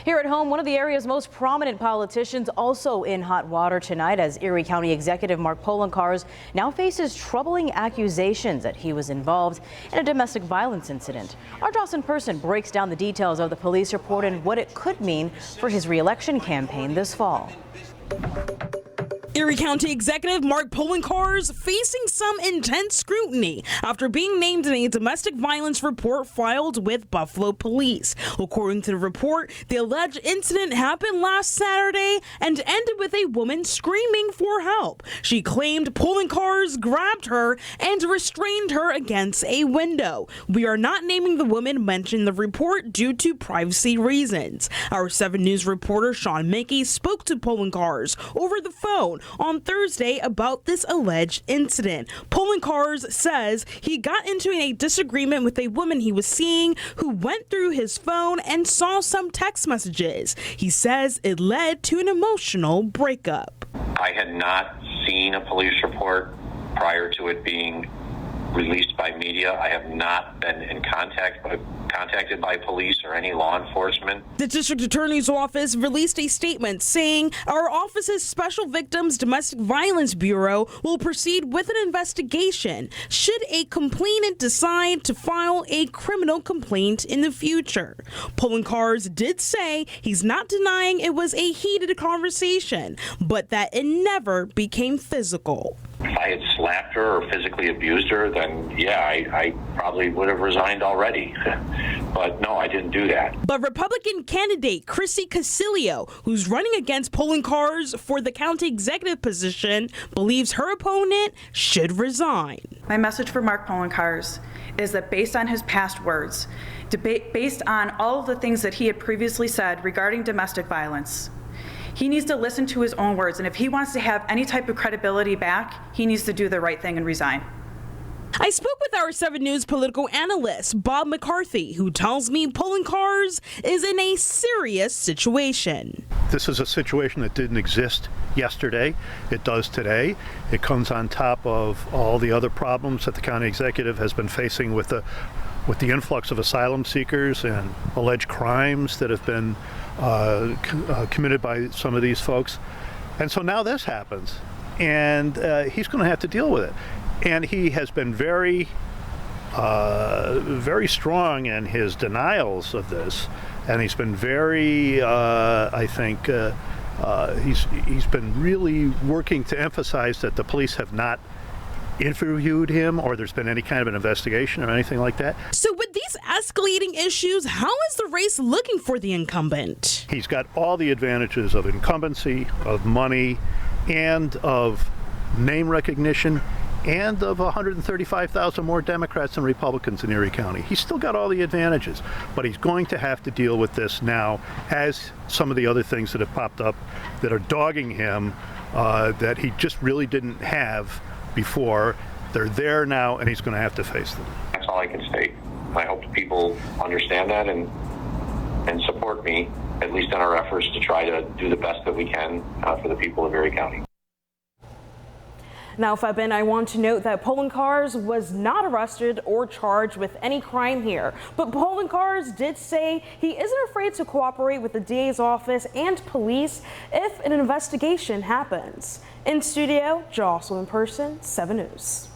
Here at home, one of the area's most prominent politicians also in hot water tonight as Erie County Executive Mark Poloncarz now faces troubling accusations that he was involved in a domestic violence incident. Our Dawson Person breaks down the details of the police report and what it could mean for his re-election campaign this fall. Erie County Executive Mark Poloncarz facing some intense scrutiny after being named in a domestic violence report filed with Buffalo Police. According to the report, the alleged incident happened last Saturday and ended with a woman screaming for help. She claimed Poloncarz grabbed her and restrained her against a window. We are not naming the woman mentioned in the report due to privacy reasons. Our 7 News reporter Sean Mickey spoke to Poloncarz over the phone on Thursday about this alleged incident. Poloncarz says he got into a disagreement with a woman he was seeing who went through his phone and saw some text messages. He says it led to an emotional breakup. I had not seen a police report prior to it being released by media. I have not been in contacted by police or any law enforcement. The district attorney's office released a statement saying our office's Special Victims Domestic Violence Bureau will proceed with an investigation should a complainant decide to file a criminal complaint in the future. Poloncarz did say he's not denying it was a heated conversation, but that it never became physical. If I had slapped her or physically abused her, then yeah, I probably would have resigned already. But no, I didn't do that. But Republican candidate Chrissy Casilio, who's running against Poloncarz for the county executive position, believes her opponent should resign. My message for Mark Poloncarz is that based on his past words, based on all of the things that he had previously said regarding domestic violence, he needs to listen to his own words, and if he wants to have any type of credibility back, he needs to do the right thing and resign. I spoke with our 7 News political analyst, Bob McCarthy, who tells me Poloncarz is in a serious situation. This is a situation that didn't exist yesterday. It does today. It comes on top of all the other problems that the county executive has been facing with the influx of asylum seekers and alleged crimes that have been committed by some of these folks. And so now this happens, and he's going to have to deal with it. And he has been very strong in his denials of this, and he's been very, I think, he's been really working to emphasize that the police have not interviewed him or there's been any kind of an investigation or anything like that. So with these escalating issues, how is the race looking for the incumbent? He's got all the advantages of incumbency, of money, and of name recognition, and of 135,000 more Democrats than Republicans in Erie County. He's still got all the advantages, but he's going to have to deal with this now as some of the other things that have popped up that are dogging him that he just really didn't have before. They're there now, and he's going to have to face them. That's all I can say. I hope people understand that and support me, at least in our efforts to try to do the best that we can for the people of Erie County. Now, Fabian, I want to note that Poloncarz was not arrested or charged with any crime here. But Poloncarz did say he isn't afraid to cooperate with the DA's office and police if an investigation happens. In studio, Jocelyn Person, 7 News.